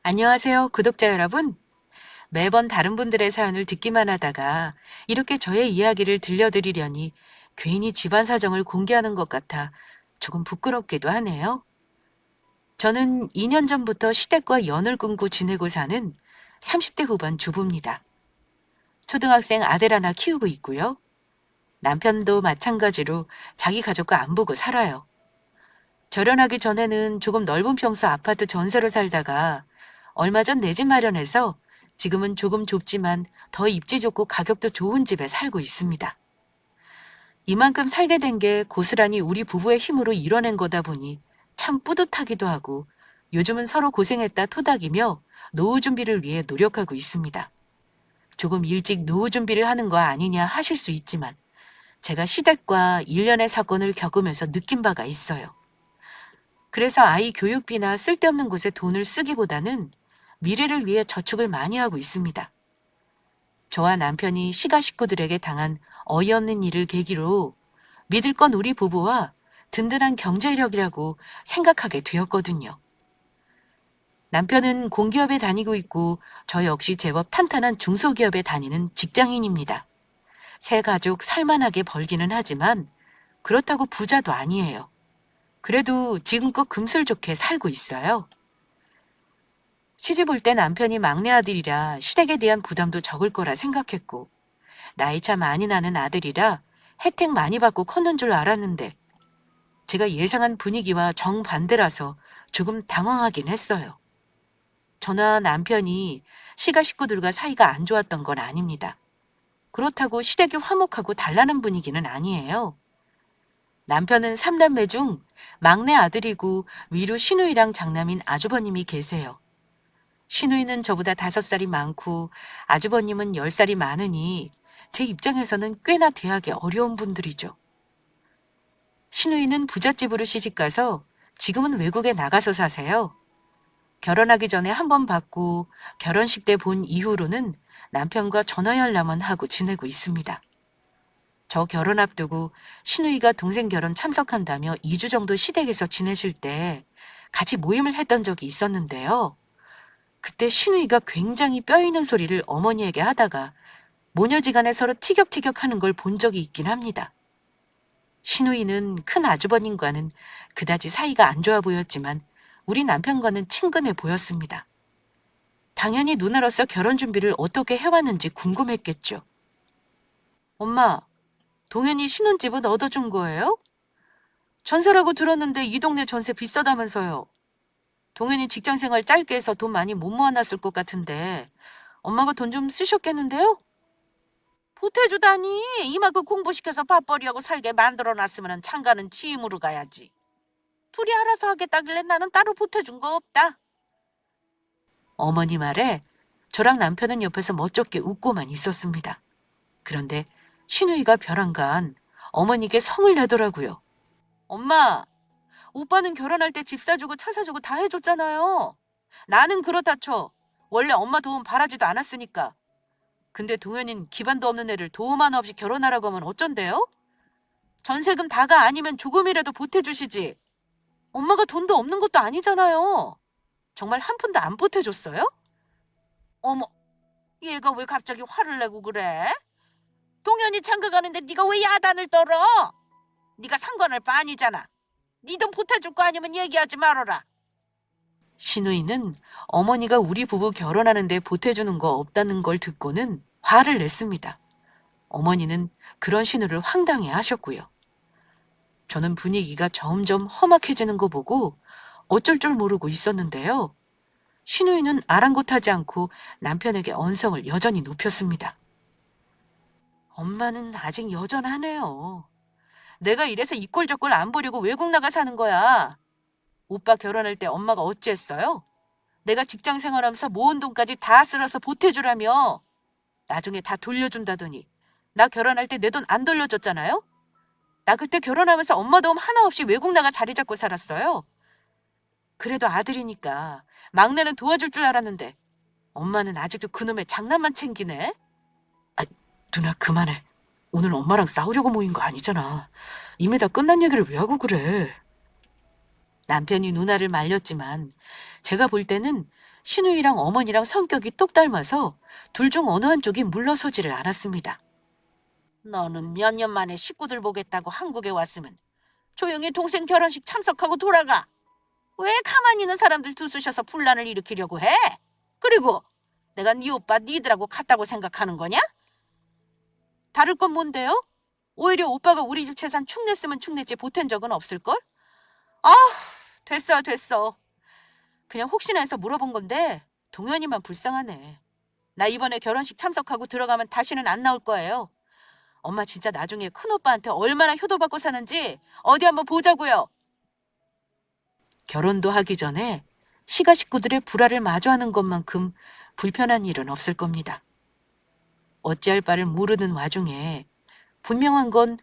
안녕하세요, 구독자 여러분. 매번 다른 분들의 사연을 듣기만 하다가 이렇게 저의 이야기를 들려드리려니 괜히 집안 사정을 공개하는 것 같아 조금 부끄럽기도 하네요. 저는 2년 전부터 시댁과 연을 끊고 지내고 사는 30대 후반 주부입니다. 초등학생 아들 하나 키우고 있고요. 남편도 마찬가지로 자기 가족과 안 보고 살아요. 결혼하기 전에는 조금 넓은 평수 아파트 전세로 살다가 얼마 전 내 집 마련해서 지금은 조금 좁지만 더 입지 좋고 가격도 좋은 집에 살고 있습니다. 이만큼 살게 된 게 고스란히 우리 부부의 힘으로 이뤄낸 거다 보니 참 뿌듯하기도 하고 요즘은 서로 고생했다 토닥이며 노후 준비를 위해 노력하고 있습니다. 조금 일찍 노후 준비를 하는 거 아니냐 하실 수 있지만 제가 시댁과 일련의 사건을 겪으면서 느낀 바가 있어요. 그래서 아이 교육비나 쓸데없는 곳에 돈을 쓰기보다는 미래를 위해 저축을 많이 하고 있습니다. 저와 남편이 시가 식구들에게 당한 어이없는 일을 계기로 믿을 건 우리 부부와 든든한 경제력이라고 생각하게 되었거든요. 남편은 공기업에 다니고 있고 저 역시 제법 탄탄한 중소기업에 다니는 직장인입니다. 새 가족 살만하게 벌기는 하지만 그렇다고 부자도 아니에요. 그래도 지금껏 금슬 좋게 살고 있어요. 시집 올 때 남편이 막내 아들이라 시댁에 대한 부담도 적을 거라 생각했고 나이 차 많이 나는 아들이라 혜택 많이 받고 컸는 줄 알았는데 제가 예상한 분위기와 정반대라서 조금 당황하긴 했어요. 저나 남편이 시가 식구들과 사이가 안 좋았던 건 아닙니다. 그렇다고 시댁이 화목하고 단란한 분위기는 아니에요. 남편은 3남매 중 막내 아들이고 위로 시누이랑 장남인 아주버님이 계세요. 시누이는 저보다 5살이 많고 아주버님은 10살이 많으니 제 입장에서는 꽤나 대하기 어려운 분들이죠. 시누이는 부잣집으로 시집가서 지금은 외국에 나가서 사세요. 결혼하기 전에 한 번 봤고 결혼식 때 본 이후로는 남편과 전화 연락만 하고 지내고 있습니다. 저 결혼 앞두고 시누이가 동생 결혼 참석한다며 2주 정도 시댁에서 지내실 때 같이 모임을 했던 적이 있었는데요. 그때 시누이가 굉장히 뼈 있는 소리를 어머니에게 하다가 모녀지간에 서로 티격태격하는 걸 본 적이 있긴 합니다. 시누이는 큰 아주버님과는 그다지 사이가 안 좋아 보였지만 우리 남편과는 친근해 보였습니다. 당연히 누나로서 결혼 준비를 어떻게 해왔는지 궁금했겠죠. 엄마, 동현이 신혼집은 얻어준 거예요? 전세라고 들었는데 이 동네 전세 비싸다면서요. 동현이 직장생활 짧게 해서 돈 많이 못 모아놨을 것 같은데 엄마가 돈 좀 쓰셨겠는데요? 보태주다니 이만큼 공부시켜서 밥벌이하고 살게 만들어놨으면 창가는 지임으로 가야지. 둘이 알아서 하겠다길래 나는 따로 보태준 거 없다. 어머니 말에 저랑 남편은 옆에서 멋쩍게 웃고만 있었습니다. 그런데 시누이가 벼랑간 어머니께 성을 내더라고요. 엄마, 오빠는 결혼할 때 집 사주고 차 사주고 다 해줬잖아요. 나는 그렇다 쳐. 원래 엄마 도움 바라지도 않았으니까. 근데 동현이는 기반도 없는 애를 도움 하나 없이 결혼하라고 하면 어쩐대요? 전세금 다가 아니면 조금이라도 보태주시지. 엄마가 돈도 없는 것도 아니잖아요. 정말 한 푼도 안 보태줬어요? 어머, 얘가 왜 갑자기 화를 내고 그래? 동현이 장가 가는데 네가 왜 야단을 떨어? 네가 상관할 바 아니잖아. 네 돈 보태줄 거 아니면 얘기하지 말아라. 시누이는 어머니가 우리 부부 결혼하는데 보태주는 거 없다는 걸 듣고는 화를 냈습니다. 어머니는 그런 신우를 황당해 하셨고요. 저는 분위기가 점점 험악해지는 거 보고 어쩔 줄 모르고 있었는데요. 시누이는 아랑곳하지 않고 남편에게 언성을 여전히 높였습니다. 엄마는 아직 여전하네요. 내가 이래서 이 꼴 저 꼴 안 보려고 외국 나가 사는 거야. 오빠 결혼할 때 엄마가 어찌했어요? 내가 직장 생활하면서 모은 돈까지 다 쓸어서 보태주라며. 나중에 다 돌려준다더니 나 결혼할 때 내 돈 안 돌려줬잖아요? 나 그때 결혼하면서 엄마 도움 하나 없이 외국 나가 자리 잡고 살았어요. 그래도 아들이니까 막내는 도와줄 줄 알았는데 엄마는 아직도 그놈의 장난만 챙기네. 아, 누나 그만해. 오늘 엄마랑 싸우려고 모인 거 아니잖아. 이미 다 끝난 얘기를 왜 하고 그래. 남편이 누나를 말렸지만 제가 볼 때는 신우이랑 어머니랑 성격이 똑 닮아서 둘 중 어느 한쪽이 물러서지를 않았습니다. 너는 몇 년 만에 식구들 보겠다고 한국에 왔으면 조용히 동생 결혼식 참석하고 돌아가. 왜 가만히 있는 사람들 두수셔서 분란을 일으키려고 해? 그리고 내가 네 오빠 니들하고 같다고 생각하는 거냐? 다를 건 뭔데요? 오히려 오빠가 우리 집 재산 축냈으면 축냈지 보탠 적은 없을걸? 아, 됐어. 그냥 혹시나 해서 물어본 건데 동현이만 불쌍하네. 나 이번에 결혼식 참석하고 들어가면 다시는 안 나올 거예요. 엄마 진짜 나중에 큰오빠한테 얼마나 효도받고 사는지 어디 한번 보자고요. 결혼도 하기 전에 시가 식구들의 불화를 마주하는 것만큼 불편한 일은 없을 겁니다. 어찌할 바를 모르는 와중에 분명한 건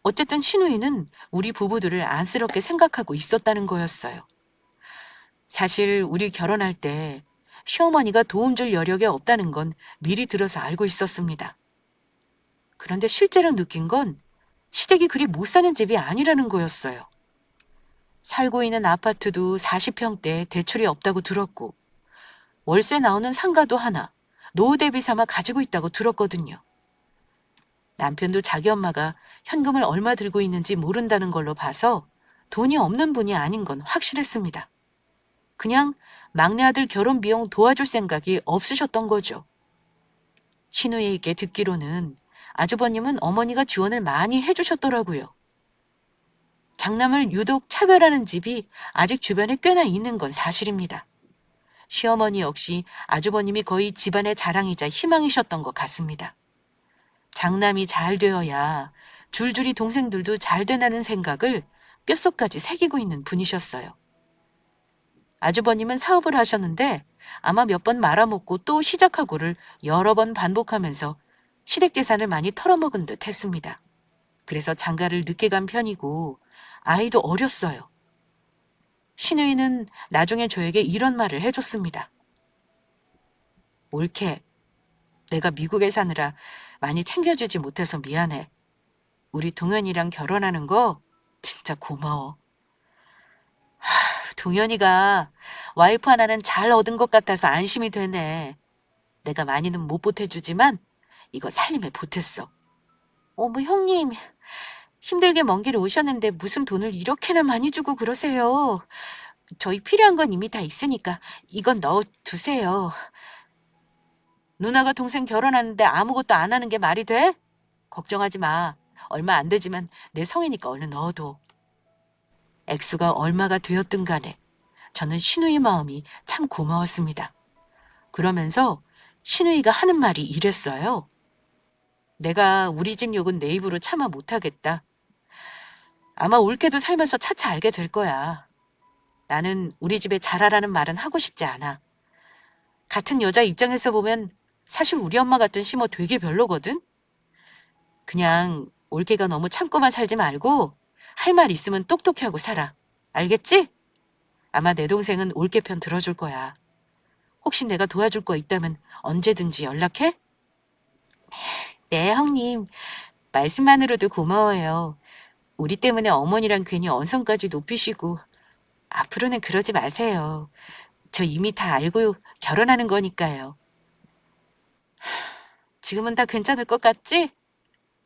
어쨌든 신우이는 우리 부부들을 안쓰럽게 생각하고 있었다는 거였어요. 사실 우리 결혼할 때 시어머니가 도움 줄 여력이 없다는 건 미리 들어서 알고 있었습니다. 그런데 실제로 느낀 건 시댁이 그리 못 사는 집이 아니라는 거였어요. 살고 있는 아파트도 40평대 대출이 없다고 들었고 월세 나오는 상가도 하나 노후 대비 삼아 가지고 있다고 들었거든요. 남편도 자기 엄마가 현금을 얼마 들고 있는지 모른다는 걸로 봐서 돈이 없는 분이 아닌 건 확실했습니다. 그냥 막내 아들 결혼 비용 도와줄 생각이 없으셨던 거죠. 신우이에게 듣기로는 아주버님은 어머니가 지원을 많이 해주셨더라고요. 장남을 유독 차별하는 집이 아직 주변에 꽤나 있는 건 사실입니다. 시어머니 역시 아주버님이 거의 집안의 자랑이자 희망이셨던 것 같습니다. 장남이 잘 되어야 줄줄이 동생들도 잘 되라는 생각을 뼛속까지 새기고 있는 분이셨어요. 아주버님은 사업을 하셨는데 아마 몇 번 말아먹고 또 시작하고를 여러 번 반복하면서 시댁 재산을 많이 털어먹은 듯 했습니다. 그래서 장가를 늦게 간 편이고 아이도 어렸어요. 신우이는 나중에 저에게 이런 말을 해줬습니다. 옳게, 내가 미국에 사느라 많이 챙겨주지 못해서 미안해. 우리 동현이랑 결혼하는 거 진짜 고마워. 동현이가 와이프 하나는 잘 얻은 것 같아서 안심이 되네. 내가 많이는 못 보태주지만 이거 살림에 보탰어. 어머 형님, 힘들게 먼 길 오셨는데 무슨 돈을 이렇게나 많이 주고 그러세요. 저희 필요한 건 이미 다 있으니까 이건 넣어두세요. 누나가 동생 결혼하는데 아무것도 안 하는 게 말이 돼? 걱정하지 마. 얼마 안 되지만 내 성이니까 얼른 넣어둬. 액수가 얼마가 되었든 간에 저는 신우이 마음이 참 고마웠습니다. 그러면서 신우이가 하는 말이 이랬어요. 내가 우리 집 욕은 내 입으로 참아 못하겠다. 아마 올케도 살면서 차차 알게 될 거야. 나는 우리 집에 잘하라는 말은 하고 싶지 않아. 같은 여자 입장에서 보면 사실 우리 엄마 같은 시모 되게 별로거든? 그냥 올케가 너무 참고만 살지 말고 할 말 있으면 똑똑히 하고 살아. 알겠지? 아마 내 동생은 올케 편 들어줄 거야. 혹시 내가 도와줄 거 있다면 언제든지 연락해? 네, 형님. 말씀만으로도 고마워요. 우리 때문에 어머니랑 괜히 언성까지 높이시고 앞으로는 그러지 마세요. 저 이미 다 알고 결혼하는 거니까요. 지금은 다 괜찮을 것 같지?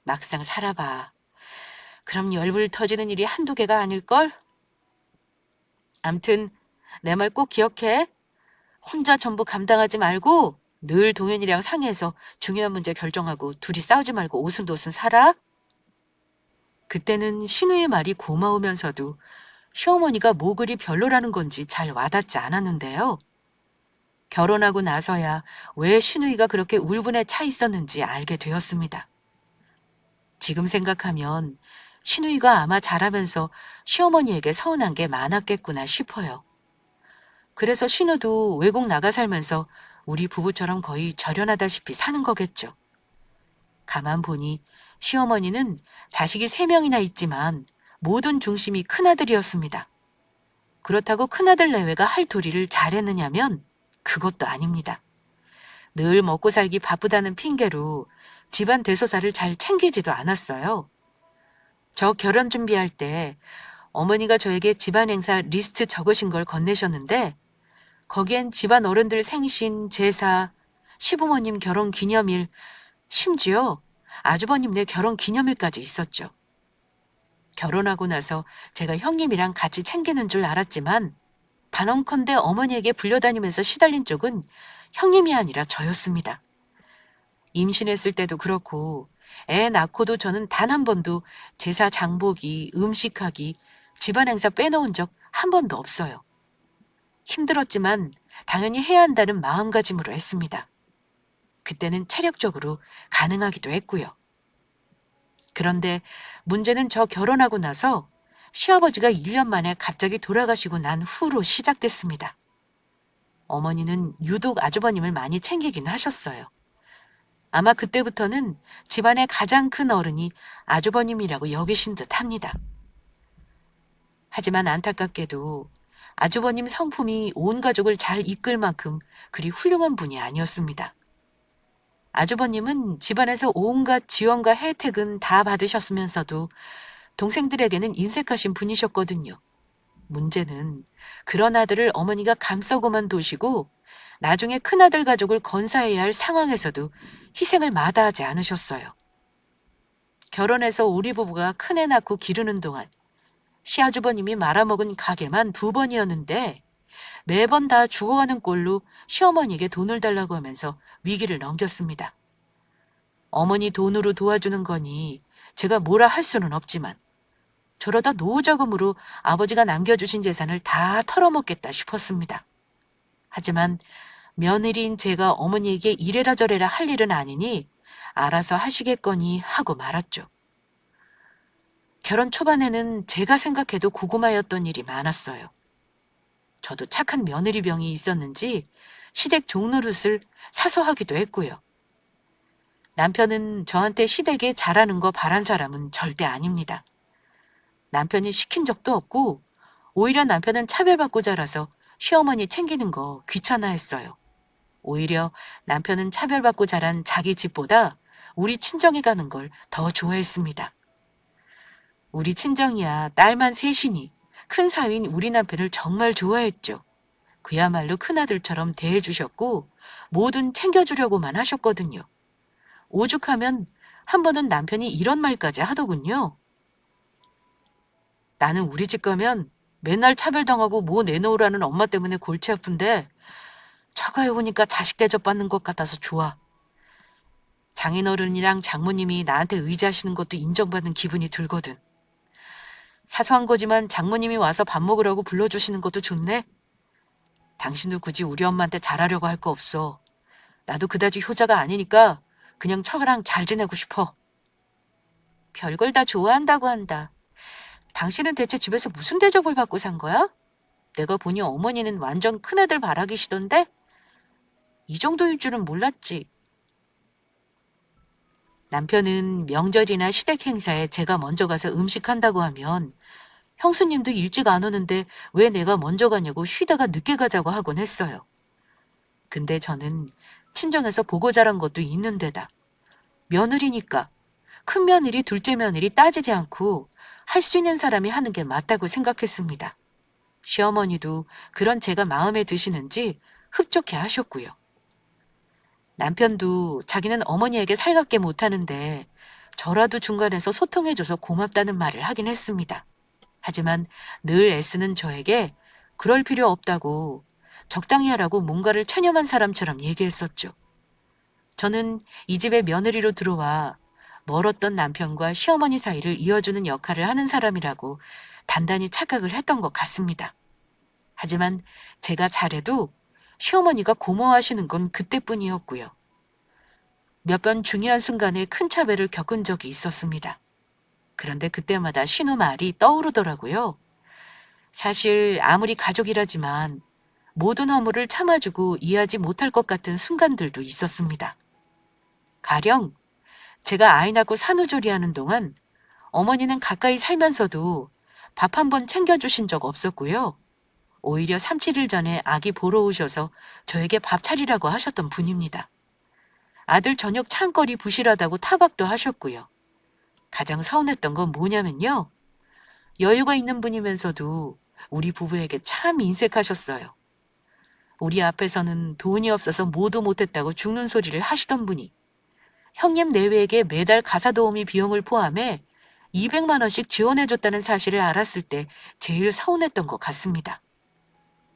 막상 살아봐. 그럼 열불 터지는 일이 한두 개가 아닐걸? 암튼 내 말 꼭 기억해. 혼자 전부 감당하지 말고 늘 동현이랑 상의해서 중요한 문제 결정하고 둘이 싸우지 말고 오순도순 살아. 그때는 신우의 말이 고마우면서도 시어머니가 뭐 그리 별로라는 건지 잘 와닿지 않았는데요. 결혼하고 나서야 왜 신우이가 그렇게 울분에 차 있었는지 알게 되었습니다. 지금 생각하면 신우이가 아마 자라면서 시어머니에게 서운한 게 많았겠구나 싶어요. 그래서 신우도 외국 나가 살면서 우리 부부처럼 거의 절연하다시피 사는 거겠죠. 가만 보니 시어머니는 자식이 3명이나 있지만 모든 중심이 큰아들이었습니다. 그렇다고 큰아들 내외가 할 도리를 잘했느냐면 그것도 아닙니다. 늘 먹고 살기 바쁘다는 핑계로 집안 대소사를 잘 챙기지도 않았어요. 저 결혼 준비할 때 어머니가 저에게 집안 행사 리스트 적으신 걸 건네셨는데 거기엔 집안 어른들 생신, 제사, 시부모님 결혼 기념일, 심지어 아주버님네 결혼 기념일까지 있었죠. 결혼하고 나서 제가 형님이랑 같이 챙기는 줄 알았지만 단언컨대 어머니에게 불려다니면서 시달린 쪽은 형님이 아니라 저였습니다. 임신했을 때도 그렇고 애 낳고도 저는 단 한 번도 제사 장보기, 음식하기, 집안 행사 빼놓은 적 한 번도 없어요. 힘들었지만 당연히 해야 한다는 마음가짐으로 했습니다. 그때는 체력적으로 가능하기도 했고요. 그런데 문제는 저 결혼하고 나서 시아버지가 1년 만에 갑자기 돌아가시고 난 후로 시작됐습니다. 어머니는 유독 아주버님을 많이 챙기긴 하셨어요. 아마 그때부터는 집안의 가장 큰 어른이 아주버님이라고 여기신 듯 합니다. 하지만 안타깝게도 아주버님 성품이 온 가족을 잘 이끌 만큼 그리 훌륭한 분이 아니었습니다. 아주버님은 집안에서 온갖 지원과 혜택은 다 받으셨으면서도 동생들에게는 인색하신 분이셨거든요. 문제는 그런 아들을 어머니가 감싸고만 두시고 나중에 큰아들 가족을 건사해야 할 상황에서도 희생을 마다하지 않으셨어요. 결혼해서 우리 부부가 큰애 낳고 기르는 동안 시아주버님이 말아먹은 가게만 2번이었는데 매번 다 죽어가는 꼴로 시어머니에게 돈을 달라고 하면서 위기를 넘겼습니다. 어머니 돈으로 도와주는 거니 제가 뭐라 할 수는 없지만 저러다 노후자금으로 아버지가 남겨주신 재산을 다 털어먹겠다 싶었습니다. 하지만 며느리인 제가 어머니에게 이래라 저래라 할 일은 아니니 알아서 하시겠거니 하고 말았죠. 결혼 초반에는 제가 생각해도 고구마였던 일이 많았어요. 저도 착한 며느리병이 있었는지 시댁 종노릇을 사서 하기도 했고요. 남편은 저한테 시댁에 잘하는 거 바란 사람은 절대 아닙니다. 남편이 시킨 적도 없고 오히려 남편은 차별받고 자라서 시어머니 챙기는 거 귀찮아했어요. 오히려 남편은 차별받고 자란 자기 집보다 우리 친정에 가는 걸 더 좋아했습니다. 우리 친정이야 딸만 셋이니 큰 사위인 우리 남편을 정말 좋아했죠. 그야말로 큰아들처럼 대해주셨고 뭐든 챙겨주려고만 하셨거든요. 오죽하면 한 번은 남편이 이런 말까지 하더군요. 나는 우리 집 가면 맨날 차별당하고 뭐 내놓으라는 엄마 때문에 골치 아픈데 처가에 오니까 자식 대접받는 것 같아서 좋아. 장인어른이랑 장모님이 나한테 의지하시는 것도 인정받는 기분이 들거든. 사소한 거지만 장모님이 와서 밥 먹으라고 불러주시는 것도 좋네. 당신도 굳이 우리 엄마한테 잘하려고 할 거 없어. 나도 그다지 효자가 아니니까 그냥 처가랑 잘 지내고 싶어. 별걸 다 좋아한다고 한다. 당신은 대체 집에서 무슨 대접을 받고 산 거야? 내가 보니 어머니는 완전 큰애들 바라기시던데? 이 정도일 줄은 몰랐지. 남편은 명절이나 시댁 행사에 제가 먼저 가서 음식한다고 하면 형수님도 일찍 안 오는데 왜 내가 먼저 가냐고 쉬다가 늦게 가자고 하곤 했어요. 근데 저는 친정에서 보고 자란 것도 있는데다 며느리니까 큰 며느리, 둘째 며느리 따지지 않고 할 수 있는 사람이 하는 게 맞다고 생각했습니다. 시어머니도 그런 제가 마음에 드시는지 흡족해 하셨고요. 남편도 자기는 어머니에게 살갑게 못하는데 저라도 중간에서 소통해줘서 고맙다는 말을 하긴 했습니다. 하지만 늘 애쓰는 저에게 그럴 필요 없다고 적당히 하라고 뭔가를 체념한 사람처럼 얘기했었죠. 저는 이 집에 며느리로 들어와 멀었던 남편과 시어머니 사이를 이어주는 역할을 하는 사람이라고 단단히 착각을 했던 것 같습니다. 하지만 제가 잘해도 시어머니가 고마워하시는 건 그때뿐이었고요. 몇 번 중요한 순간에 큰 차별을 겪은 적이 있었습니다. 그런데 그때마다 신우 말이 떠오르더라고요. 사실 아무리 가족이라지만 모든 허물을 참아주고 이해하지 못할 것 같은 순간들도 있었습니다. 가령 제가 아이 낳고 산후조리하는 동안 어머니는 가까이 살면서도 밥 한 번 챙겨주신 적 없었고요. 오히려 3, 7일 전에 아기 보러 오셔서 저에게 밥 차리라고 하셨던 분입니다. 아들 저녁 찬거리 부실하다고 타박도 하셨고요. 가장 서운했던 건 뭐냐면요. 여유가 있는 분이면서도 우리 부부에게 참 인색하셨어요. 우리 앞에서는 돈이 없어서 모두 못했다고 죽는 소리를 하시던 분이 형님 내외에게 매달 가사 도우미 비용을 포함해 200만 원씩 지원해줬다는 사실을 알았을 때 제일 서운했던 것 같습니다.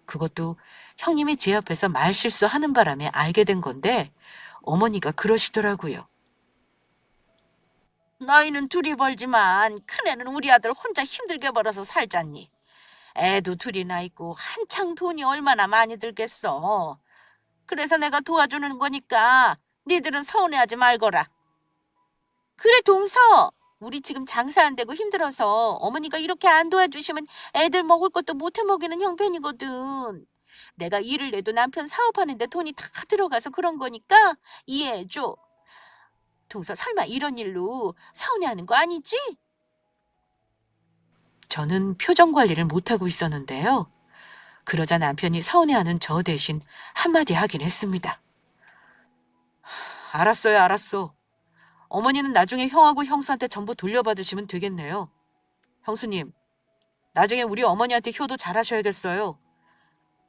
그것도 형님이 제 앞에서 말실수하는 바람에 알게 된 건데 어머니가 그러시더라고요. 너희는 둘이 벌지만 큰애는 우리 아들 혼자 힘들게 벌어서 살잖니. 애도 둘이나 있고 한창 돈이 얼마나 많이 들겠어. 그래서 내가 도와주는 거니까 니들은 서운해하지 말거라. 그래 동서. 우리 지금 장사 안 되고 힘들어서 어머니가 이렇게 안 도와주시면 애들 먹을 것도 못 해먹이는 형편이거든. 내가 일을 내도 남편 사업하는데 돈이 다 들어가서 그런 거니까 이해해줘. 동서 설마 이런 일로 서운해하는 거 아니지? 저는 표정 관리를 못하고 있었는데요. 그러자 남편이 서운해하는 저 대신 한마디 하긴 했습니다. 알았어요, 알았어. 어머니는 나중에 형하고 형수한테 전부 돌려받으시면 되겠네요. 형수님, 나중에 우리 어머니한테 효도 잘하셔야겠어요.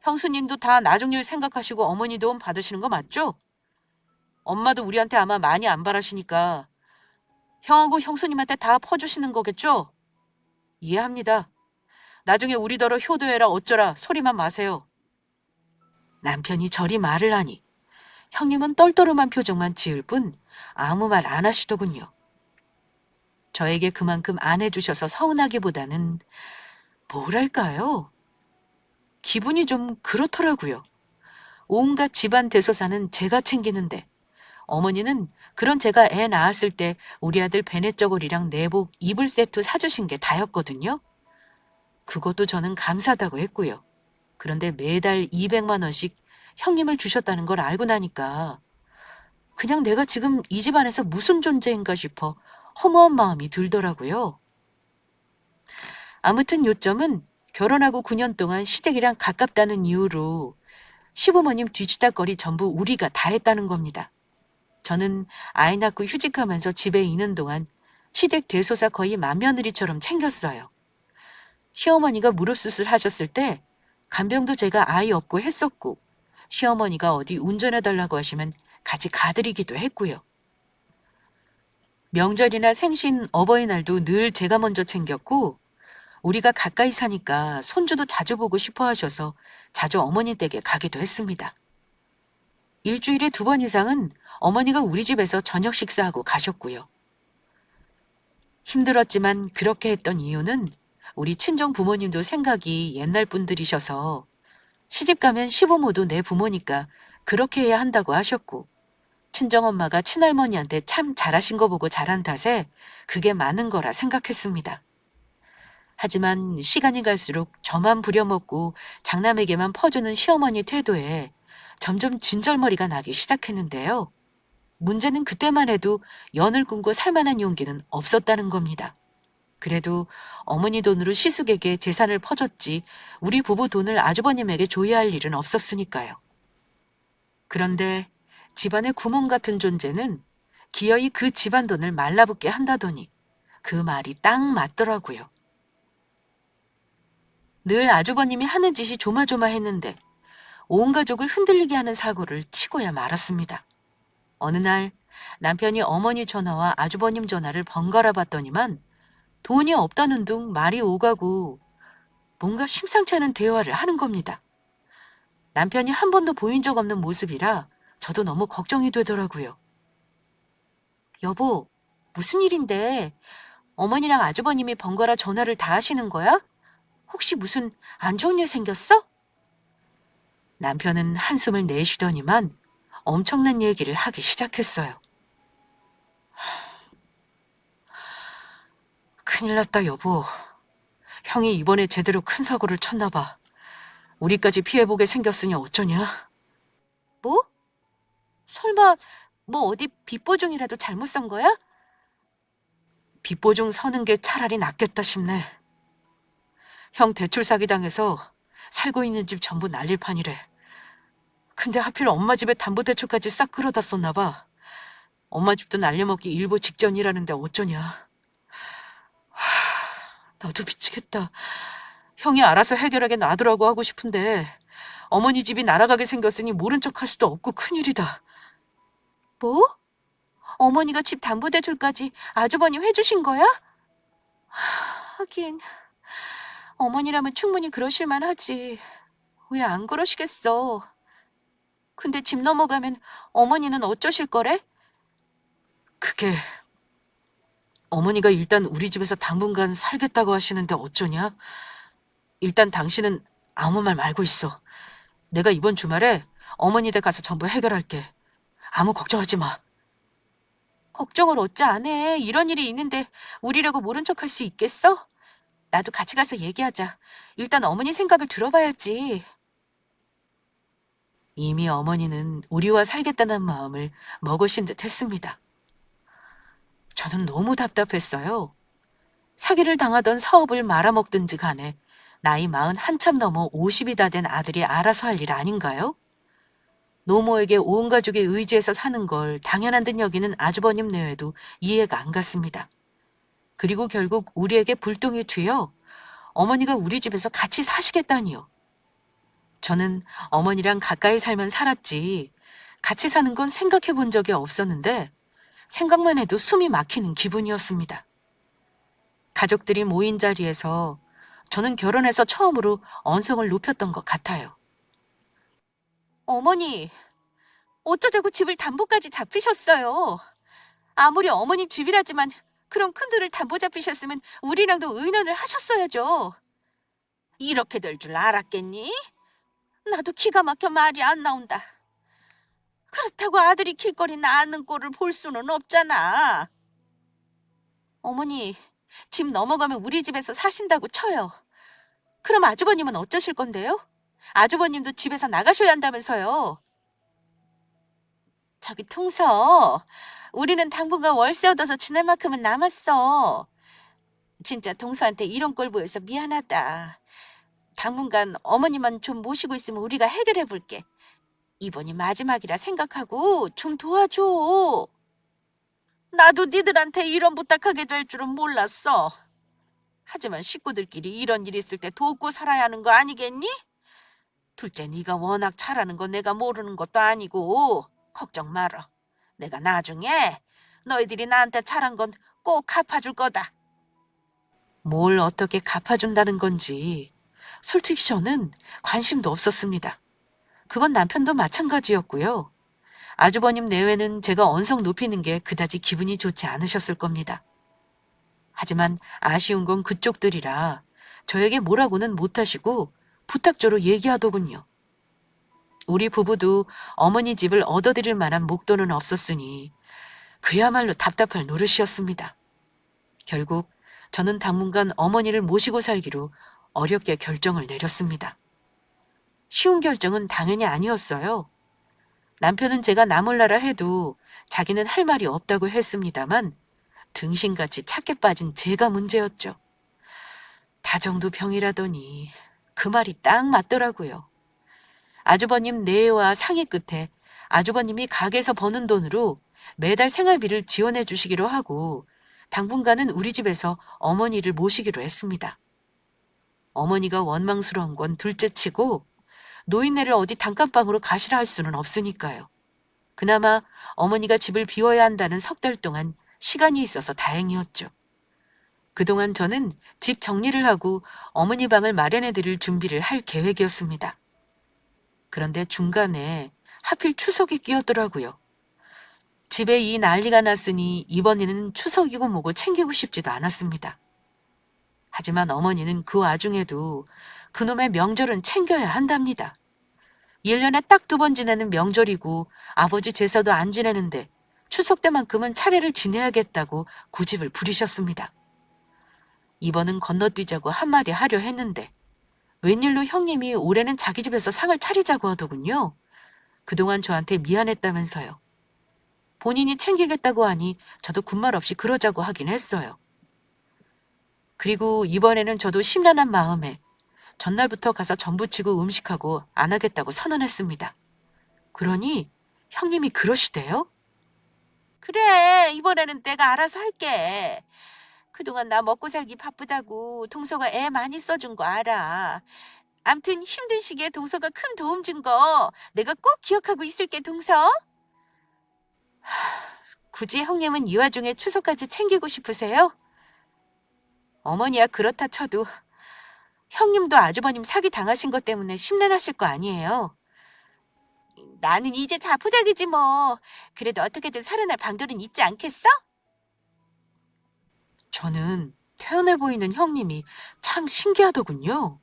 형수님도 다 나중 일 생각하시고 어머니 도움 받으시는 거 맞죠? 엄마도 우리한테 아마 많이 안 바라시니까 형하고 형수님한테 다 퍼주시는 거겠죠? 이해합니다. 나중에 우리더러 효도해라 어쩌라 소리만 마세요. 남편이 저리 말을 하니 형님은 떨떠름한 표정만 지을 뿐 아무 말 안 하시더군요. 저에게 그만큼 안 해주셔서 서운하기보다는 뭐랄까요? 기분이 좀 그렇더라고요. 온갖 집안 대소사는 제가 챙기는데 어머니는 그런 제가 애 낳았을 때 우리 아들 베넷저고리랑 내복 이불 세트 사주신 게 다였거든요. 그것도 저는 감사하다고 했고요. 그런데 매달 200만 원씩 형님을 주셨다는 걸 알고 나니까 그냥 내가 지금 이 집안에서 무슨 존재인가 싶어 허무한 마음이 들더라고요. 아무튼 요점은 결혼하고 9년 동안 시댁이랑 가깝다는 이유로 시부모님 뒤치다거리 전부 우리가 다 했다는 겁니다. 저는 아이 낳고 휴직하면서 집에 있는 동안 시댁 대소사 거의 맏며느리처럼 챙겼어요. 시어머니가 무릎 수술하셨을 때 간병도 제가 아이 없고 했었고 시어머니가 어디 운전해달라고 하시면 같이 가드리기도 했고요. 명절이나 생신, 어버이날도 늘 제가 먼저 챙겼고 우리가 가까이 사니까 손주도 자주 보고 싶어 하셔서 자주 어머니 댁에 가기도 했습니다. 일주일에 2번 이상은 어머니가 우리 집에서 저녁 식사하고 가셨고요. 힘들었지만 그렇게 했던 이유는 우리 친정 부모님도 생각이 옛날 분들이셔서 시집 가면 시부모도 내 부모니까 그렇게 해야 한다고 하셨고 친정엄마가 친할머니한테 참 잘하신 거 보고 자란 탓에 그게 많은 거라 생각했습니다. 하지만 시간이 갈수록 저만 부려먹고 장남에게만 퍼주는 시어머니 태도에 점점 진절머리가 나기 시작했는데요. 문제는 그때만 해도 연을 끊고 살만한 용기는 없었다는 겁니다. 그래도 어머니 돈으로 시숙에게 재산을 퍼줬지 우리 부부 돈을 아주버님에게 줘야 할 일은 없었으니까요. 그런데 집안의 구멍 같은 존재는 기어이 그 집안 돈을 말라붙게 한다더니 그 말이 딱 맞더라고요. 늘 아주버님이 하는 짓이 조마조마했는데 온 가족을 흔들리게 하는 사고를 치고야 말았습니다. 어느 날 남편이 어머니 전화와 아주버님 전화를 번갈아 봤더니만 돈이 없다는 둥 말이 오가고 뭔가 심상치 않은 대화를 하는 겁니다. 남편이 한 번도 보인 적 없는 모습이라 저도 너무 걱정이 되더라고요. 여보, 무슨 일인데 어머니랑 아주버님이 번갈아 전화를 다 하시는 거야? 혹시 무슨 안 좋은 일 생겼어? 남편은 한숨을 내쉬더니만 엄청난 얘기를 하기 시작했어요. 큰일 났다, 여보. 형이 이번에 제대로 큰 사고를 쳤나 봐. 우리까지 피해보게 생겼으니 어쩌냐? 뭐? 설마 뭐 어디 빚보증이라도 잘못 산 거야? 빚보증 서는 게 차라리 낫겠다 싶네. 형 대출 사기당해서 살고 있는 집 전부 날릴 판이래. 근데 하필 엄마 집에 담보대출까지 싹 끌어다 썼나 봐. 엄마 집도 날려먹기 일보 직전이라는데 어쩌냐. 나도 미치겠다. 형이 알아서 해결하게 놔두라고 하고 싶은데 어머니 집이 날아가게 생겼으니 모른 척할 수도 없고 큰일이다. 뭐? 어머니가 집 담보대출까지 아주버님 해주신 거야? 하긴 어머니라면 충분히 그러실 만하지. 왜 안 그러시겠어. 근데 집 넘어가면 어머니는 어쩌실 거래? 그게 어머니가 일단 우리 집에서 당분간 살겠다고 하시는데 어쩌냐? 일단 당신은 아무 말 말고 있어. 내가 이번 주말에 어머니 댁 가서 전부 해결할게. 아무 걱정하지 마. 걱정을 어찌 안 해. 이런 일이 있는데 우리라고 모른 척할 수 있겠어? 나도 같이 가서 얘기하자. 일단 어머니 생각을 들어봐야지. 이미 어머니는 우리와 살겠다는 마음을 먹으신 듯 했습니다. 저는 너무 답답했어요. 사기를 당하던 사업을 말아먹든지 간에 나이 40 한참 넘어 50이 다 된 아들이 알아서 할 일 아닌가요? 노모에게 온 가족의 의지에서 사는 걸 당연한 듯 여기는 아주버님 내외도 이해가 안 갔습니다. 그리고 결국 우리에게 불똥이 튀어 어머니가 우리 집에서 같이 사시겠다니요. 저는 어머니랑 가까이 살면 살았지 같이 사는 건 생각해 본 적이 없었는데 생각만 해도 숨이 막히는 기분이었습니다. 가족들이 모인 자리에서 저는 결혼해서 처음으로 언성을 높였던 것 같아요. 어머니, 어쩌자고 집을 담보까지 잡히셨어요. 아무리 어머님 집이라지만 그럼 큰돈을 담보 잡히셨으면 우리랑도 의논을 하셨어야죠. 이렇게 될 줄 알았겠니? 나도 기가 막혀 말이 안 나온다. 그렇다고 아들이 길거리 나는 꼴을 볼 수는 없잖아. 어머니, 집 넘어가면 우리 집에서 사신다고 쳐요. 그럼 아주버님은 어쩌실 건데요? 아주버님도 집에서 나가셔야 한다면서요. 저기 통서, 우리는 당분간 월세 얻어서 지낼 만큼은 남았어. 진짜 동서한테 이런 꼴 보여서 미안하다. 당분간 어머니만 좀 모시고 있으면 우리가 해결해 볼게. 이번이 마지막이라 생각하고 좀 도와줘. 나도 니들한테 이런 부탁하게 될 줄은 몰랐어. 하지만 식구들끼리 이런 일 있을 때 돕고 살아야 하는 거 아니겠니? 둘째 네가 워낙 잘하는 거 내가 모르는 것도 아니고 걱정 말어. 내가 나중에 너희들이 나한테 잘한 건 꼭 갚아줄 거다. 뭘 어떻게 갚아준다는 건지 솔직히 저는 관심도 없었습니다. 그건 남편도 마찬가지였고요. 아주버님 내외는 제가 언성 높이는 게 그다지 기분이 좋지 않으셨을 겁니다. 하지만 아쉬운 건 그쪽들이라 저에게 뭐라고는 못하시고 부탁조로 얘기하더군요. 우리 부부도 어머니 집을 얻어드릴 만한 목돈은 없었으니 그야말로 답답할 노릇이었습니다. 결국 저는 당분간 어머니를 모시고 살기로 어렵게 결정을 내렸습니다. 쉬운 결정은 당연히 아니었어요. 남편은 제가 나몰라라 해도 자기는 할 말이 없다고 했습니다만 등신같이 착해 빠진 제가 문제였죠. 다정도 병이라더니 그 말이 딱 맞더라고요. 아주버님 내외와 상의 끝에 아주버님이 가게에서 버는 돈으로 매달 생활비를 지원해 주시기로 하고 당분간은 우리 집에서 어머니를 모시기로 했습니다. 어머니가 원망스러운 건 둘째치고 노인네를 어디 단칸방으로 가시라 할 수는 없으니까요. 그나마 어머니가 집을 비워야 한다는 3달 동안 시간이 있어서 다행이었죠. 그동안 저는 집 정리를 하고 어머니 방을 마련해 드릴 준비를 할 계획이었습니다. 그런데 중간에 하필 추석이 끼었더라고요. 집에 이 난리가 났으니 이번에는 추석이고 뭐고 챙기고 싶지도 않았습니다. 하지만 어머니는 그 와중에도 그놈의 명절은 챙겨야 한답니다. 1년에 딱 2번 지내는 명절이고 아버지 제사도 안 지내는데 추석 때만큼은 차례를 지내야겠다고 고집을 부리셨습니다. 이번은 건너뛰자고 한마디 하려 했는데 웬일로 형님이 올해는 자기 집에서 상을 차리자고 하더군요. 그동안 저한테 미안했다면서요. 본인이 챙기겠다고 하니 저도 군말 없이 그러자고 하긴 했어요. 그리고 이번에는 저도 심란한 마음에 전날부터 가서 전부치고 음식하고 안 하겠다고 선언했습니다. 그러니 형님이 그러시대요. 그래, 이번에는 내가 알아서 할게. 그동안 나 먹고 살기 바쁘다고 동서가 애 많이 써준 거 알아. 암튼 힘든 시기에 동서가 큰 도움 준 거 내가 꼭 기억하고 있을게, 동서. 굳이 형님은 이 와중에 추석까지 챙기고 싶으세요? 어머니야 그렇다 쳐도 형님도 아주버님 사기 당하신 것 때문에 심란하실 거 아니에요. 나는 이제 자포자기지 뭐. 그래도 어떻게든 살아날 방도는 있지 않겠어? 저는 태연해 보이는 형님이 참 신기하더군요.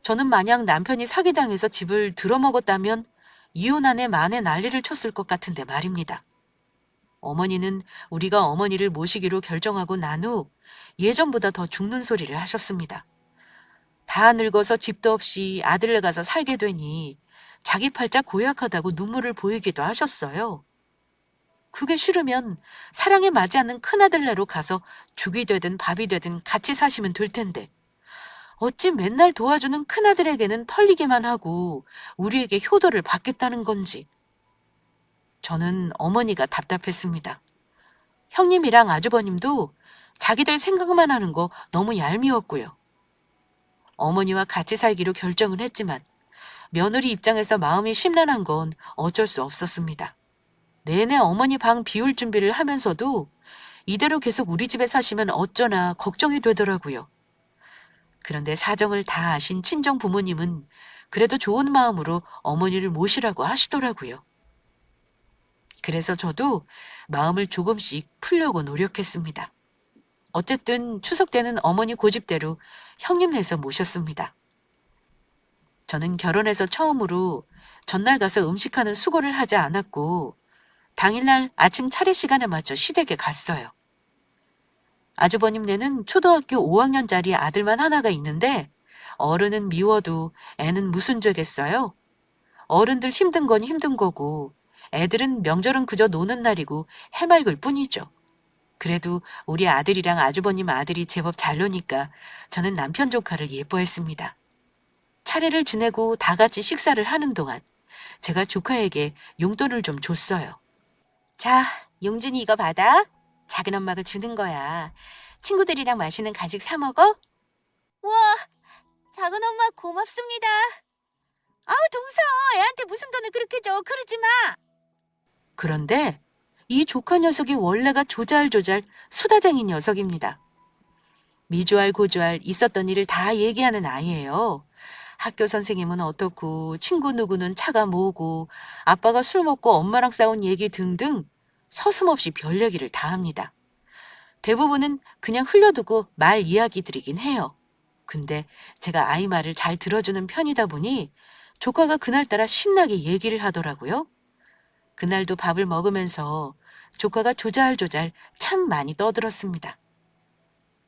저는 만약 남편이 사기당해서 집을 들어먹었다면 이혼안에 만에 난리를 쳤을 것 같은데 말입니다. 어머니는 우리가 어머니를 모시기로 결정하고 난 후 예전보다 더 죽는 소리를 하셨습니다. 다 늙어서 집도 없이 아들네 가서 살게 되니 자기 팔자 고약하다고 눈물을 보이기도 하셨어요. 그게 싫으면 사랑에 맞지 않는 큰아들네로 가서 죽이 되든 밥이 되든 같이 사시면 될 텐데 어찌 맨날 도와주는 큰아들에게는 털리기만 하고 우리에게 효도를 받겠다는 건지. 저는 어머니가 답답했습니다. 형님이랑 아주버님도 자기들 생각만 하는 거 너무 얄미웠고요. 어머니와 같이 살기로 결정을 했지만 며느리 입장에서 마음이 심란한 건 어쩔 수 없었습니다. 내내 어머니 방 비울 준비를 하면서도 이대로 계속 우리 집에 사시면 어쩌나 걱정이 되더라고요. 그런데 사정을 다 아신 친정 부모님은 그래도 좋은 마음으로 어머니를 모시라고 하시더라고요. 그래서 저도 마음을 조금씩 풀려고 노력했습니다. 어쨌든 추석 때는 어머니 고집대로 형님네서 모셨습니다. 저는 결혼해서 처음으로 전날 가서 음식하는 수고를 하지 않았고 당일날 아침 차례 시간에 맞춰 시댁에 갔어요. 아주버님네는 초등학교 5학년짜리 아들만 하나가 있는데 어른은 미워도 애는 무슨 죄겠어요? 어른들 힘든 건 힘든 거고 애들은 명절은 그저 노는 날이고 해맑을 뿐이죠. 그래도 우리 아들이랑 아주버님 아들이 제법 잘 노니까 저는 남편 조카를 예뻐했습니다. 차례를 지내고 다 같이 식사를 하는 동안 제가 조카에게 용돈을 좀 줬어요. 자, 용준이 이거 받아. 작은 엄마가 주는 거야. 친구들이랑 맛있는 간식 사 먹어? 우와, 작은 엄마 고맙습니다. 아우, 동서, 애한테 무슨 돈을 그렇게 줘. 그러지 마. 그런데 이 조카 녀석이 원래가 조잘조잘 수다쟁이 녀석입니다. 미주알 고주알 있었던 일을 다 얘기하는 아이예요. 학교 선생님은 어떻고 친구 누구는 차가 뭐고 아빠가 술 먹고 엄마랑 싸운 얘기 등등 서슴없이 별 얘기를 다 합니다. 대부분은 그냥 흘려두고 말 이야기들이긴 해요. 근데 제가 아이 말을 잘 들어주는 편이다 보니 조카가 그날따라 신나게 얘기를 하더라고요. 그날도 밥을 먹으면서 조카가 조잘조잘 참 많이 떠들었습니다.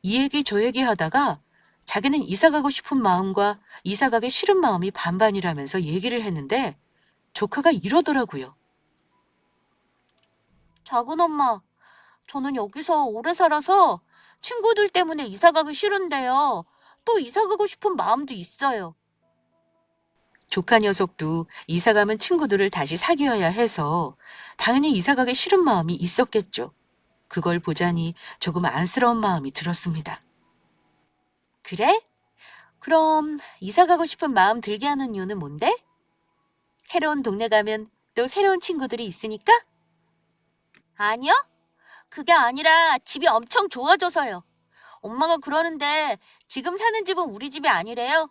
이 얘기 저 얘기 하다가 자기는 이사 가고 싶은 마음과 이사 가기 싫은 마음이 반반이라면서 얘기를 했는데 조카가 이러더라고요. 작은 엄마, 저는 여기서 오래 살아서 친구들 때문에 이사 가기 싫은데요. 또 이사 가고 싶은 마음도 있어요. 조카 녀석도 이사 가면 친구들을 다시 사귀어야 해서 당연히 이사 가기 싫은 마음이 있었겠죠. 그걸 보자니 조금 안쓰러운 마음이 들었습니다. 그래? 그럼 이사 가고 싶은 마음 들게 하는 이유는 뭔데? 새로운 동네 가면 또 새로운 친구들이 있으니까? 아니요. 그게 아니라 집이 엄청 좋아져서요. 엄마가 그러는데 지금 사는 집은 우리 집이 아니래요.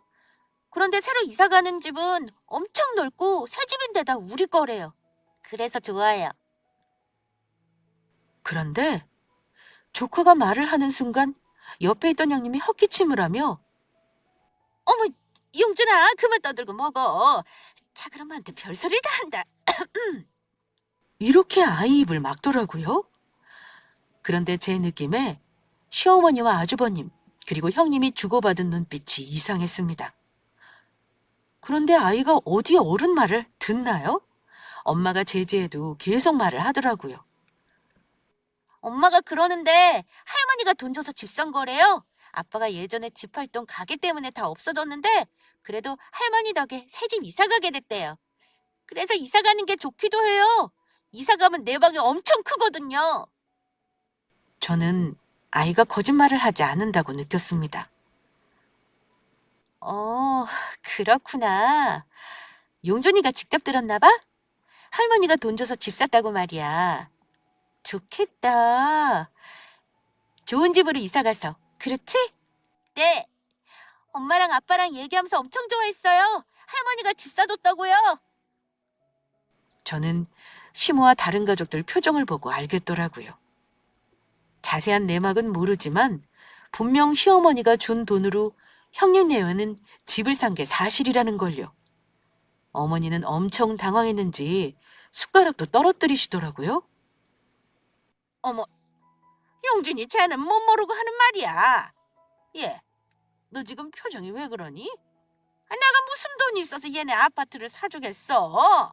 그런데 새로 이사 가는 집은 엄청 넓고 새 집인데다 우리 거래요. 그래서 좋아요. 그런데 조카가 말을 하는 순간 옆에 있던 형님이 헛기침을 하며 어머, 용준아, 그만 떠들고 먹어. 작은 엄마한테 별소리를 다 한다. 이렇게 아이 입을 막더라고요. 그런데 제 느낌에 시어머니와 아주버님 그리고 형님이 주고받은 눈빛이 이상했습니다. 그런데 아이가 어디 어른 말을 듣나요? 엄마가 제지해도 계속 말을 하더라고요. 엄마가 그러는데 할머니가 돈 줘서 집 산 거래요. 아빠가 예전에 집 팔 돈 가게 때문에 다 없어졌는데 그래도 할머니 덕에 새 집 이사 가게 됐대요. 그래서 이사 가는 게 좋기도 해요. 이사 가면 내 방이 엄청 크거든요. 저는 아이가 거짓말을 하지 않는다고 느꼈습니다. 그렇구나. 용준이가 직접 들었나 봐? 할머니가 돈 줘서 집 샀다고 말이야. 좋겠다. 좋은 집으로 이사 가서. 그렇지? 네. 엄마랑 아빠랑 얘기하면서 엄청 좋아했어요. 할머니가 집 사줬다고요. 저는 시모와 다른 가족들 표정을 보고 알겠더라고요. 자세한 내막은 모르지만 분명 시어머니가 준 돈으로 형님네와는 집을 산 게 사실이라는 걸요. 어머니는 엄청 당황했는지 숟가락도 떨어뜨리시더라고요. 어머, 용준이 쟤는 못 모르고 하는 말이야. 얘, 너 지금 표정이 왜 그러니? 내가 무슨 돈이 있어서 얘네 아파트를 사주겠어?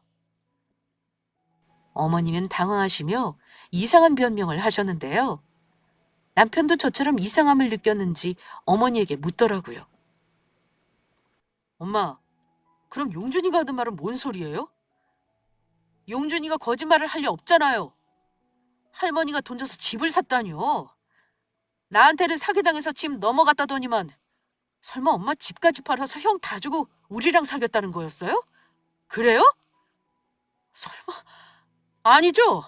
어머니는 당황하시며 이상한 변명을 하셨는데요. 남편도 저처럼 이상함을 느꼈는지 어머니에게 묻더라고요. 엄마, 그럼 용준이가 하는 말은 뭔 소리예요? 용준이가 거짓말을 할 리 없잖아요. 할머니가 돈 줘서 집을 샀다니요. 나한테는 사기당해서 집 넘어갔다더니만 설마 엄마 집까지 팔아서 형 다 주고 우리랑 사귀었다는 거였어요? 그래요? 설마 아니죠?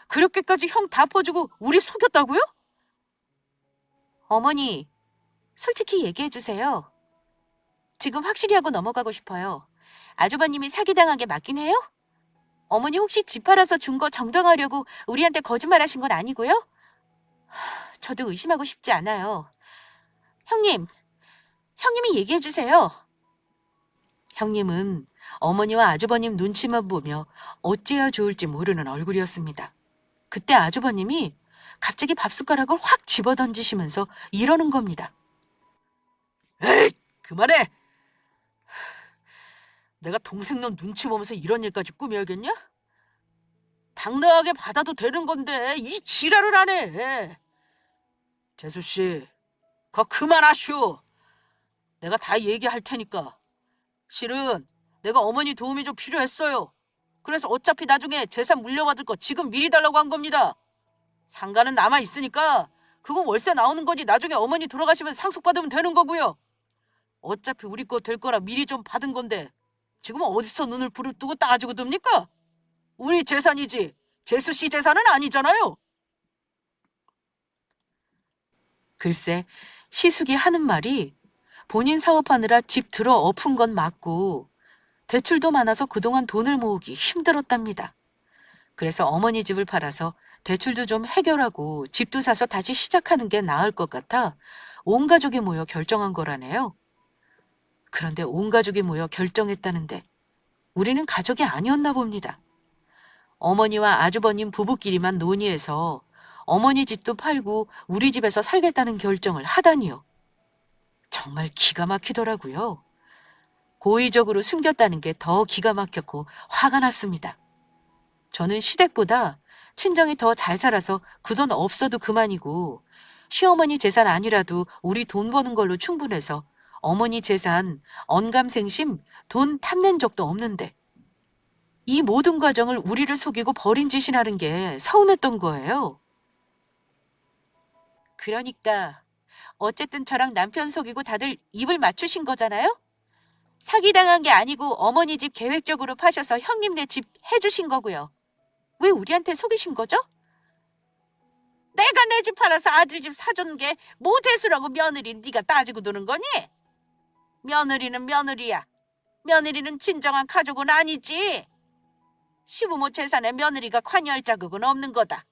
그렇게까지 형 다 퍼주고 우리 속였다고요? 어머니, 솔직히 얘기해 주세요. 지금 확실히 하고 넘어가고 싶어요. 아주버님이 사기당한 게 맞긴 해요? 어머니 혹시 집 팔아서 준 거 정당하려고 우리한테 거짓말하신 건 아니고요? 저도 의심하고 싶지 않아요. 형님이 얘기해 주세요. 형님은 어머니와 아주버님 눈치만 보며 어찌해야 좋을지 모르는 얼굴이었습니다. 그때 아주버님이 갑자기 밥숟가락을 확 집어던지시면서 이러는 겁니다. 에이, 그만해! 내가 동생놈 눈치 보면서 이런 일까지 꾸며야겠냐? 당당하게 받아도 되는 건데 이 지랄을 안 해. 재수씨, 거 그만하시오. 내가 다 얘기할 테니까. 실은 내가 어머니 도움이 좀 필요했어요. 그래서 어차피 나중에 재산 물려받을 거 지금 미리 달라고 한 겁니다. 상가는 남아있으니까 그건 월세 나오는 거지 나중에 어머니 돌아가시면 상속받으면 되는 거고요. 어차피 우리 거 될 거라 미리 좀 받은 건데 지금 어디서 눈을 부릅뜨고 따지고 듭니까? 우리 재산이지 재수씨 재산은 아니잖아요. 글쎄 시숙이 하는 말이 본인 사업하느라 집 들어 엎은 건 맞고 대출도 많아서 그동안 돈을 모으기 힘들었답니다. 그래서 어머니 집을 팔아서 대출도 좀 해결하고 집도 사서 다시 시작하는 게 나을 것 같아 온 가족이 모여 결정한 거라네요. 그런데 온 가족이 모여 결정했다는데 우리는 가족이 아니었나 봅니다. 어머니와 아주버님 부부끼리만 논의해서 어머니 집도 팔고 우리 집에서 살겠다는 결정을 하다니요. 정말 기가 막히더라고요. 고의적으로 숨겼다는 게 더 기가 막혔고 화가 났습니다. 저는 시댁보다 친정이 더 잘 살아서 그 돈 없어도 그만이고 시어머니 재산 아니라도 우리 돈 버는 걸로 충분해서 어머니 재산, 언감생심, 돈 탐낸 적도 없는데 이 모든 과정을 우리를 속이고 버린 짓이라는 게 서운했던 거예요. 그러니까 어쨌든 저랑 남편 속이고 다들 입을 맞추신 거잖아요? 사기당한 게 아니고 어머니 집 계획적으로 파셔서 형님네 집 해주신 거고요. 왜 우리한테 속이신 거죠? 내가 내 집 팔아서 아들 집 사준 게 뭐 대수라고 며느리 네가 따지고 도는 거니? 며느리는 며느리야. 며느리는 진정한 가족은 아니지. 시부모 재산에 며느리가 관여할 자격은 없는 거다.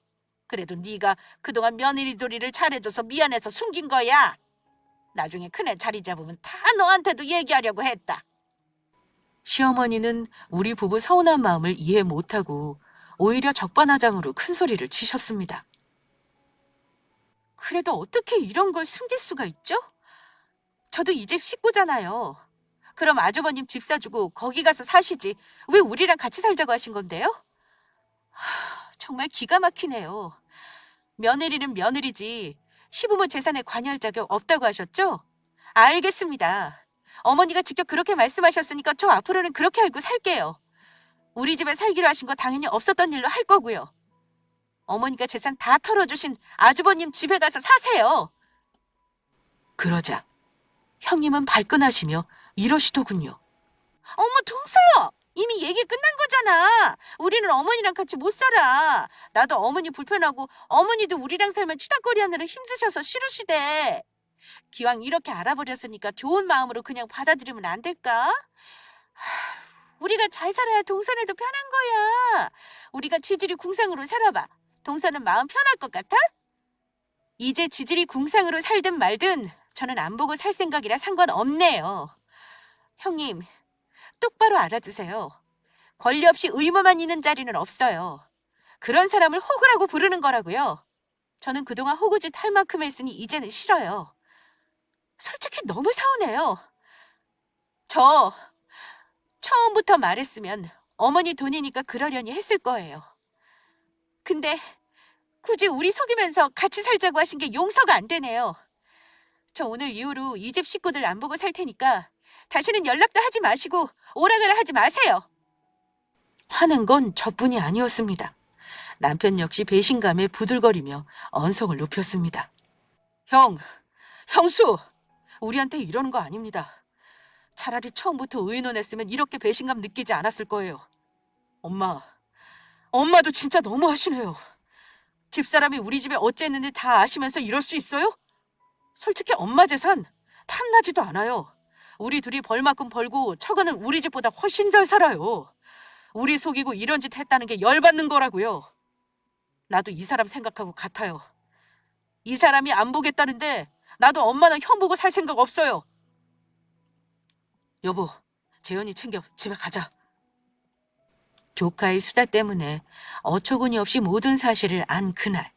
그래도 네가 그동안 며느리 도리를 잘해줘서 미안해서 숨긴 거야. 나중에 큰애 자리 잡으면 다 너한테도 얘기하려고 했다. 시어머니는 우리 부부 서운한 마음을 이해 못하고 오히려 적반하장으로 큰 소리를 치셨습니다. 그래도 어떻게 이런 걸 숨길 수가 있죠? 저도 이 집 식구잖아요. 그럼 아주버님 집 사주고 거기 가서 사시지 왜 우리랑 같이 살자고 하신 건데요? 정말 기가 막히네요. 며느리는 며느리지 시부모 재산에 관여할 자격 없다고 하셨죠? 알겠습니다. 어머니가 직접 그렇게 말씀하셨으니까 저 앞으로는 그렇게 알고 살게요. 우리 집에 살기로 하신 거 당연히 없었던 일로 할 거고요. 어머니가 재산 다 털어주신 아주버님 집에 가서 사세요. 그러자 형님은 발끈하시며 이러시더군요. 어머, 동서! 이미 얘기 끝난 거잖아. 우리는 어머니랑 같이 못 살아. 나도 어머니 불편하고 어머니도 우리랑 살면 치닥거리 하느라 힘드셔서 싫으시대. 기왕 이렇게 알아버렸으니까 좋은 마음으로 그냥 받아들이면 안 될까? 우리가 잘 살아야 동선에도 편한 거야. 우리가 지질이 궁상으로 살아봐. 동선은 마음 편할 것 같아? 이제 지질이 궁상으로 살든 말든 저는 안 보고 살 생각이라 상관없네요. 형님, 똑바로 알아두세요. 권리 없이 의무만 있는 자리는 없어요. 그런 사람을 호구라고 부르는 거라고요. 저는 그동안 호구짓 할 만큼 했으니 이제는 싫어요. 솔직히 너무 서운해요. 저 처음부터 말했으면 어머니 돈이니까 그러려니 했을 거예요. 근데 굳이 우리 속이면서 같이 살자고 하신 게 용서가 안 되네요. 저 오늘 이후로 이 집 식구들 안 보고 살 테니까 다시는 연락도 하지 마시고 오라가라 하지 마세요. 화낸 건 저뿐이 아니었습니다. 남편 역시 배신감에 부들거리며 언성을 높였습니다. 형수, 우리한테 이러는 거 아닙니다. 차라리 처음부터 의논했으면 이렇게 배신감 느끼지 않았을 거예요. 엄마도 진짜 너무하시네요. 집사람이 우리 집에 어쨌는지 다 아시면서 이럴 수 있어요? 솔직히 엄마 재산 탐나지도 않아요. 우리 둘이 벌만큼 벌고 처가는 우리 집보다 훨씬 잘 살아요. 우리 속이고 이런 짓 했다는 게 열받는 거라고요. 나도 이 사람 생각하고 같아요. 이 사람이 안 보겠다는데 나도 엄마는 형 보고 살 생각 없어요. 여보, 재현이 챙겨 집에 가자. 조카의 수다 때문에 어처구니 없이 모든 사실을 안 그날.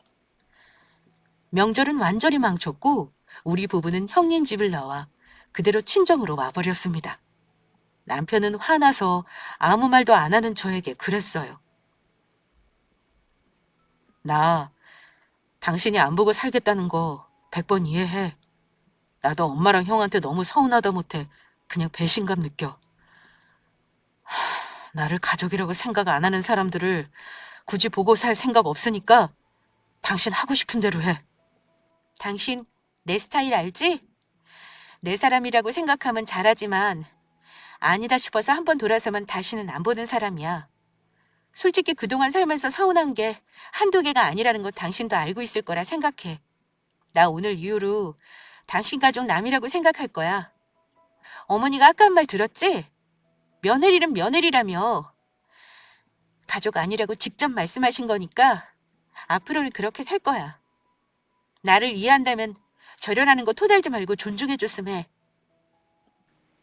명절은 완전히 망쳤고 우리 부부는 형님 집을 나와 그대로 친정으로 와버렸습니다. 남편은 화나서 아무 말도 안 하는 저에게 그랬어요. 나 당신이 안 보고 살겠다는 거 100번 이해해. 나도 엄마랑 형한테 너무 서운하다 못해 그냥 배신감 느껴. 나를 가족이라고 생각 안 하는 사람들을 굳이 보고 살 생각 없으니까 당신 하고 싶은 대로 해. 당신 내 스타일 알지? 내 사람이라고 생각하면 잘하지만 아니다 싶어서 한번 돌아서면 다시는 안 보는 사람이야. 솔직히 그동안 살면서 서운한 게 한두 개가 아니라는 거 당신도 알고 있을 거라 생각해. 나 오늘 이후로 당신 가족 남이라고 생각할 거야. 어머니가 아까 한 말 들었지? 며느리는 며느리라며. 가족 아니라고 직접 말씀하신 거니까 앞으로는 그렇게 살 거야. 나를 이해한다면 절연하는 거 토달지 말고 존중해줬으면 해.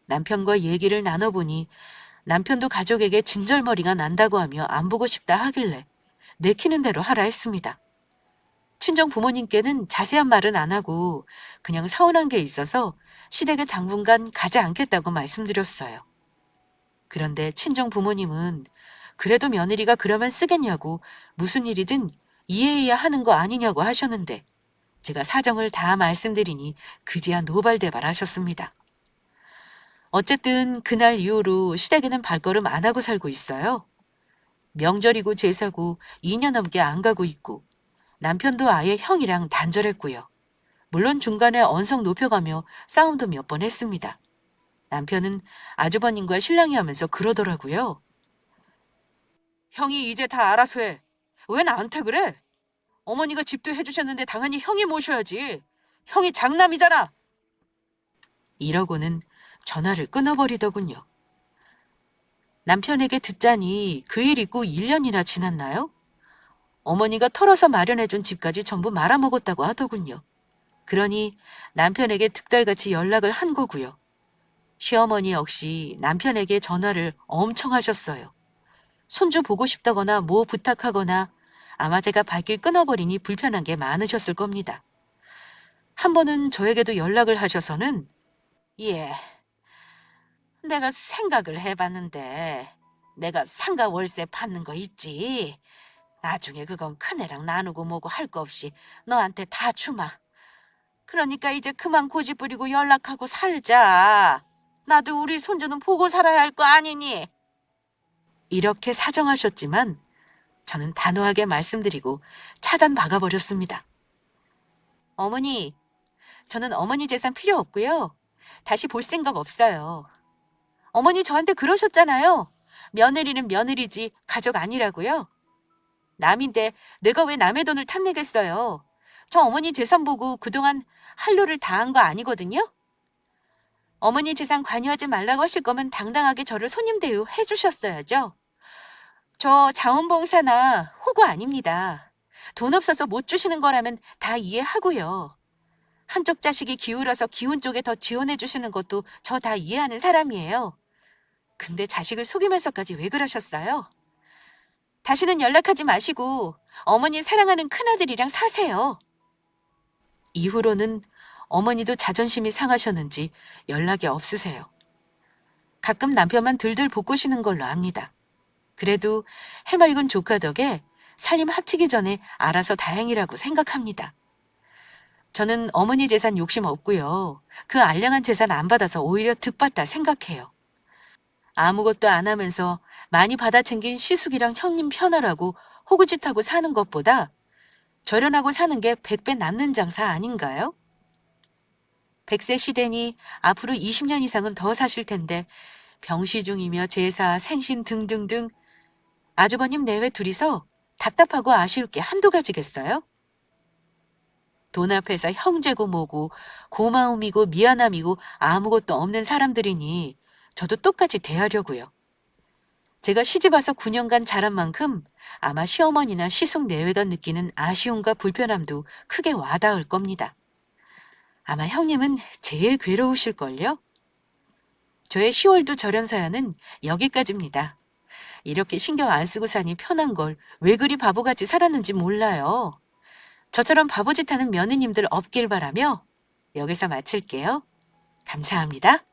남편과 얘기를 나눠보니 남편도 가족에게 진절머리가 난다고 하며 안 보고 싶다 하길래 내키는 대로 하라 했습니다. 친정 부모님께는 자세한 말은 안 하고 그냥 서운한 게 있어서 시댁에 당분간 가지 않겠다고 말씀드렸어요. 그런데 친정 부모님은 그래도 며느리가 그러면 쓰겠냐고 무슨 일이든 이해해야 하는 거 아니냐고 하셨는데 제가 사정을 다 말씀드리니 그제야 노발대발하셨습니다. 어쨌든 그날 이후로 시댁에는 발걸음 안 하고 살고 있어요. 명절이고 제사고 2년 넘게 안 가고 있고 남편도 아예 형이랑 단절했고요. 물론 중간에 언성 높여가며 싸움도 몇 번 했습니다. 남편은 아주버님과 신랑이 하면서 그러더라고요. 형이 이제 다 알아서 해. 왜 나한테 그래? 어머니가 집도 해주셨는데 당연히 형이 모셔야지. 형이 장남이잖아. 이러고는 전화를 끊어버리더군요. 남편에게 듣자니 그 일 있고 1년이나 지났나요? 어머니가 털어서 마련해준 집까지 전부 말아먹었다고 하더군요. 그러니 남편에게 득달같이 연락을 한 거고요. 시어머니 역시 남편에게 전화를 엄청 하셨어요. 손주 보고 싶다거나 뭐 부탁하거나 아마 제가 발길 끊어버리니 불편한 게 많으셨을 겁니다. 한 번은 저에게도 연락을 하셔서는 예, 내가 생각을 해봤는데 내가 상가 월세 받는 거 있지. 나중에 그건 큰애랑 나누고 뭐고 할 거 없이 너한테 다 주마. 그러니까 이제 그만 고집 부리고 연락하고 살자. 나도 우리 손주는 보고 살아야 할 거 아니니. 이렇게 사정하셨지만 저는 단호하게 말씀드리고 차단 박아버렸습니다. 어머니, 저는 어머니 재산 필요 없고요. 다시 볼 생각 없어요. 어머니 저한테 그러셨잖아요. 며느리는 며느리지 가족 아니라고요. 남인데 내가 왜 남의 돈을 탐내겠어요. 저 어머니 재산 보고 그동안 한료를 다 한 거 아니거든요. 어머니 재산 관여하지 말라고 하실 거면 당당하게 저를 손님 대우 해주셨어야죠. 저 자원봉사나 호구 아닙니다. 돈 없어서 못 주시는 거라면 다 이해하고요. 한쪽 자식이 기울어서 기운 쪽에 더 지원해 주시는 것도 저 다 이해하는 사람이에요. 근데 자식을 속이면서까지 왜 그러셨어요? 다시는 연락하지 마시고 어머니 사랑하는 큰아들이랑 사세요. 이후로는 어머니도 자존심이 상하셨는지 연락이 없으세요. 가끔 남편만 들들 볶으시는 걸로 압니다. 그래도 해맑은 조카 덕에 살림 합치기 전에 알아서 다행이라고 생각합니다. 저는 어머니 재산 욕심 없고요. 그 알량한 재산 안 받아서 오히려 득받다 생각해요. 아무것도 안 하면서 많이 받아 챙긴 시숙이랑 형님 편하라고 호구짓하고 사는 것보다 절연하고 사는 게 100배 낫는 장사 아닌가요? 100세 시대니 앞으로 20년 이상은 더 사실 텐데 병시 중이며 제사, 생신 등등등 아주버님 내외 둘이서 답답하고 아쉬울 게 한두 가지겠어요? 돈 앞에서 형제고 뭐고 고마움이고 미안함이고 아무것도 없는 사람들이니 저도 똑같이 대하려고요. 제가 시집와서 9년간 자란 만큼 아마 시어머니나 시숙 내외가 느끼는 아쉬움과 불편함도 크게 와닿을 겁니다. 아마 형님은 제일 괴로우실걸요? 저의 10월도 절연 사연은 여기까지입니다. 이렇게 신경 안 쓰고 사니 편한 걸 왜 그리 바보같이 살았는지 몰라요. 저처럼 바보짓하는 며느님들 없길 바라며 여기서 마칠게요. 감사합니다.